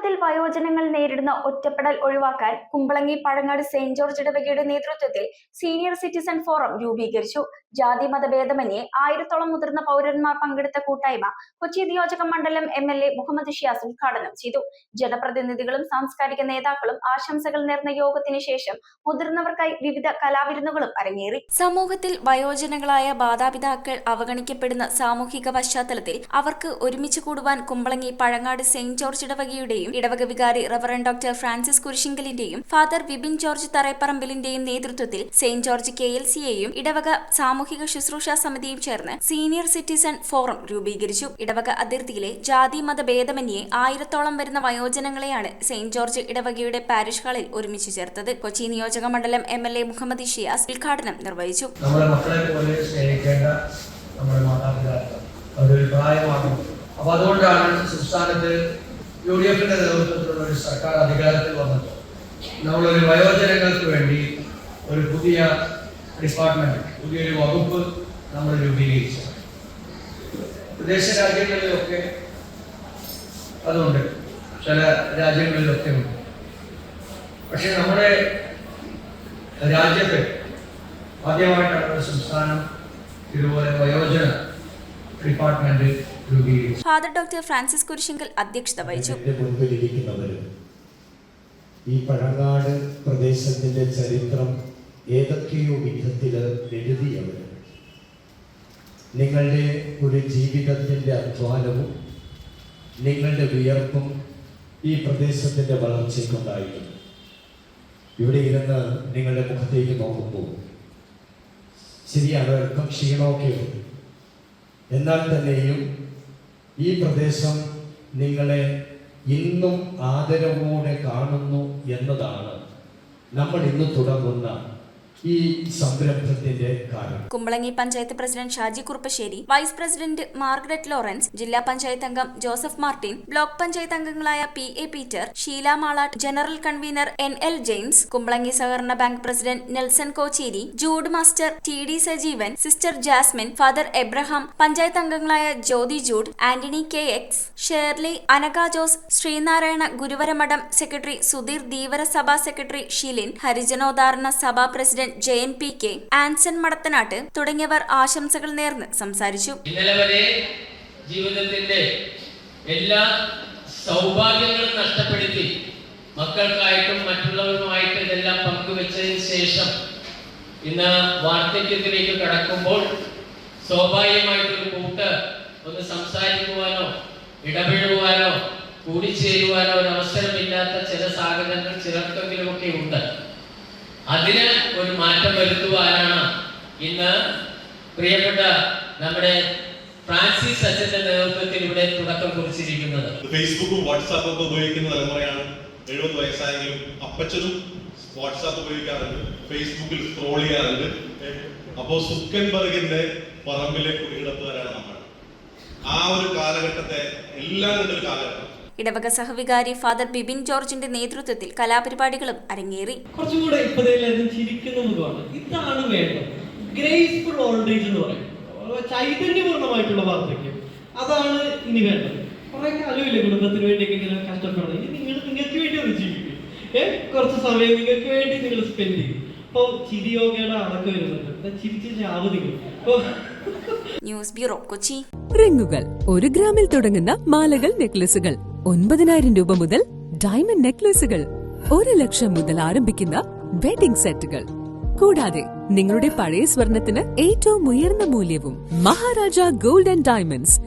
സമൂഹത്തിൽ വയോജനങ്ങൾ നേരിടുന്ന ഒറ്റപ്പെടൽ ഒഴിവാക്കാൻ കുമ്പളങ്ങി പഴങ്ങാട് സെന്റ് ജോർജ് ഇടവകയുടെ നേതൃത്വത്തിൽ സീനിയർ സിറ്റിസൺ ഫോറം രൂപീകരിച്ചു. ജാതി മതഭേദമന്യേ 1000-ഓളം മുതിർന്ന പൗരന്മാർ പങ്കെടുത്ത കൂട്ടായ്മ കൊച്ചി നിയോജക മണ്ഡലം MLA മുഹമ്മദ് ഷിയാസ് ഉദ്ഘാടനം ചെയ്തു. ജനപ്രതിനിധികളും സാംസ്കാരിക നേതാക്കളും ആശംസകൾ നേർന്ന യോഗത്തിന് ശേഷം മുതിർന്നവർക്കായി വിവിധ കലാവിരുന്നുകളും അരങ്ങേറി. സമൂഹത്തിൽ വയോജനങ്ങളായ മാതാപിതാക്കൾ അവഗണിക്കപ്പെടുന്ന സാമൂഹിക പശ്ചാത്തലത്തിൽ അവർക്ക് ഒരുമിച്ച് കൂടുവാൻ കുമ്പളങ്ങി പഴങ്ങാട് സെന്റ് ജോർജ് ഇടവകയുടെയും ഇടവക വികാരി റവറന്റ് ഡോക്ടർ ഫ്രാൻസിസ് കുരിശിങ്കലിന്റെയും ഫാദർ വിപിൻ ജോർജ് തറേപ്പറമ്പിലിന്റെയും നേതൃത്വത്തിൽ സെന്റ് ജോർജ് KLCയെയും ഇടവക സാമൂഹിക ശുശ്രൂഷ സമിതിയും ചേർന്ന് സീനിയർ സിറ്റിസൺ ഫോറം രൂപീകരിച്ചു. ഇടവക അതിർത്തിയിലെ ജാതി മത ഭേദമന്യേ 1000-ഓളം വരുന്ന വയോജനങ്ങളെയാണ് സെന്റ് ജോർജ് ഇടവകയുടെ പാരിഷ് ഹാളിൽ ഒരുമിച്ച് ചേർത്തത്. കൊച്ചി നിയോജക മണ്ഡലം MLA മുഹമ്മദ് ഷിയാസ് ഉദ്ഘാടനം നിർവഹിച്ചു. നമ്മുടെ മക്കളെ പോലെ സ്നേഹിക്കേണ്ട നമ്മുടെ മാതാപിതാക്കൾ അതൊരു പ്രായമാണ്. അപ്പോൾ അതുകൊണ്ടാണ് സംസ്ഥാനത്ത് UDFന്റെ നേതൃത്വത്തിലുള്ള ഒരു സർക്കാർ അധികാരത്തിൽ വന്നപ്പോൾ നമ്മളൊരു വയോജനങ്ങൾക്ക് വേണ്ടി ഒരു പുതിയ ഡിപ്പാർട്ട്മെന്റ്, പുതിയൊരു വകുപ്പ് നമ്മൾ രൂപീകരിച്ചു. വിദേശ രാജ്യങ്ങളിലൊക്കെ അതുണ്ട്, ചില രാജ്യങ്ങളിലൊക്കെ ഉണ്ട്. പക്ഷെ നമ്മുടെ രാജ്യത്ത് ആദ്യമായിട്ടാണ് ഒരു സംസ്ഥാനം ഇതുപോലെ വയോജന ഡിപ്പാർട്ട്മെന്റ് രൂപീകരിച്ചു. ഫാദർ ഡോക്ടർ ഫ്രാൻസിസ് കുരിശിങ്കൽ അധ്യക്ഷത വഹിച്ചു. ഈ പഴങ്ങാട് പ്രദേശത്തിന്റെ ചരിത്രം ഏതൊക്കെയോ വിധത്തിൽ എഴുതിയവർ, നിങ്ങളുടെ ഒരു ജീവിതത്തിന്റെ അധ്വാനവും നിങ്ങളുടെ വിയർപ്പും ഈ പ്രദേശത്തിന്റെ വളർച്ചയ്ക്കുണ്ടായിരുന്നു. ഇവിടെ ഇരുന്ന് നിങ്ങളുടെ മുഖത്തേക്ക് നോക്കുമ്പോൾ ശരിയാണ്, അല്പം ക്ഷീണമൊക്കെ ഉണ്ട്. എന്നാൽ തന്നെയും ഈ പ്രദേശം നിങ്ങളെ ഇന്നും ആദരവോടെ കാണുന്നു എന്നതാണ് നമ്മൾ ഇന്ന് തുടങ്ങുന്ന ഈ സംരംഭത്തിന്റെ കാരണം. Kumbalangi panchayat president Shaji Kuruppassery, vice president Margaret Lawrence, ജില്ലാ പഞ്ചായത്ത് അംഗം ജോസഫ് മാർട്ടിൻ, ബ്ലോക്ക് പഞ്ചായത്ത് അംഗങ്ങളായ PA Peter, Sheela Malatt, general convener NL James, Kumbalangi സഹകരണ bank president Nelson Kocheri, Jude master TD Sajeevan, sister Jasmine, father Abraham, panchayat അംഗങ്ങളായ Jyothi Jude, Antony KX, Shirley, Anaka Jose, Sreenarayana Guruvaramadom secretary Sudheer, Dheevara Sabha secretary ഷിലിൻ, ഹരിജനോദ്ധാരണ സഭാ president JNPK, Anson മടത്തനാട്ട് തുടങ്ങിയവർ ആശംസകൾ നേർന്ന് സംസാരിച്ചു. ഇന്നലെ വരെ ജീവിതത്തിന്റെ എല്ലാ സൗഭാഗ്യങ്ങളും നഷ്ടപ്പെടുത്തി മക്കൾക്കായിട്ടും മറ്റുള്ളവരുമായിട്ടും ഇതെല്ലാം പങ്കുവെച്ചതിന് ശേഷം ഇന്ന് വാർദ്ധക്യത്തിലേക്ക് കടക്കുമ്പോൾ സ്വാഭാവികമായിട്ടൊരു കൂട്ട് ഒന്ന് സംസാരിക്കുവാനോ ഇടപെടുവാനോ കൂടിച്ചേരുവാനോ ഒരു അവസരമില്ലാത്ത ചില സാഹചര്യങ്ങൾ ചിലർക്കെങ്കിലുമൊക്കെ ഉണ്ട്. അതിന് ഒരു മാറ്റം വരുത്തുവാനാണ് ഇന്ന് പ്രിയപ്പെട്ട നമ്മുടെ ഫ്രാൻസിസ് അച്ഛന്റെ നേതൃത്വത്തിൽ ഇവിടെ തുടക്കം കുറിച്ചിരിക്കുന്നത്. ഫേസ്ബുക്കും വാട്സാപ്പും ഒക്കെ ഉപയോഗിക്കുന്ന തലമുറയാണ്. 70 വയസ്സായെങ്കിലും അപ്പച്ചനും വാട്സാപ്പ് ഉപയോഗിക്കാറുണ്ട്, ഫേസ്ബുക്കിൽ സ്ക്രോൾ ചെയ്യാറുണ്ട്. അപ്പോൾ സുക്കൻബർഗിന്റെ പറമ്പിലെ കുടികിടപ്പുകാരാണ് നമ്മൾ. ആ ഒരു കാലഘട്ടത്തെ എല്ലാം കൊണ്ടൊരു കാലഘട്ടം. ഇടവക സഹവികാരി ഫാദർ ബിബിൻ ജോർജിന്റെ നേതൃത്വത്തിൽ കലാപരിപാടികളും അരങ്ങേറി. കുറച്ചുകൂടെ ചിരിക്കുന്നതാണ് ഇതാണ് വേണ്ടത്. ഗ്രേസ്ഫുൾ ഓൾഡ് ഏജ് എന്ന് പറയും, ചൈതന്യപൂർണ്ണമായിട്ടുള്ള വാർദ്ധക്യം, അതാണ് ഇനി വേണ്ടത്. കുറെ കാലമില്ലേ കുടുംബത്തിന് വേണ്ടിയൊക്കെ ഇങ്ങനെ കഷ്ടപ്പെടുന്നത്. ഇനി നിങ്ങൾക്ക് വേണ്ടി ഒന്ന് ജീവിക്കും, കുറച്ച് സമയം നിങ്ങൾക്ക് വേണ്ടി നിങ്ങൾ സ്പെൻഡ് ചെയ്യും. അപ്പൊ ചിരിയോഗയുടെ അടക്കം വരുന്നുണ്ട്, ചിരിച്ച് അവധികൾ. News bureau, Kochi. റിങ്ങുകൾ 1 ഗ്രാമിൽ തുടങ്ങുന്ന മാലകൾ, നെക്ലസുകൾ 9000 രൂപ മുതൽ ഡയമണ്ട് നെക്ലസുകൾ 1 ലക്ഷം മുതൽ ആരംഭിക്കുന്ന വെഡിംഗ് സെറ്റുകൾ, കൂടാതെ നിങ്ങളുടെ പഴയ സ്വർണത്തിന് ഏറ്റവും ഉയർന്ന മൂല്യവും. Maharaja gold and diamonds,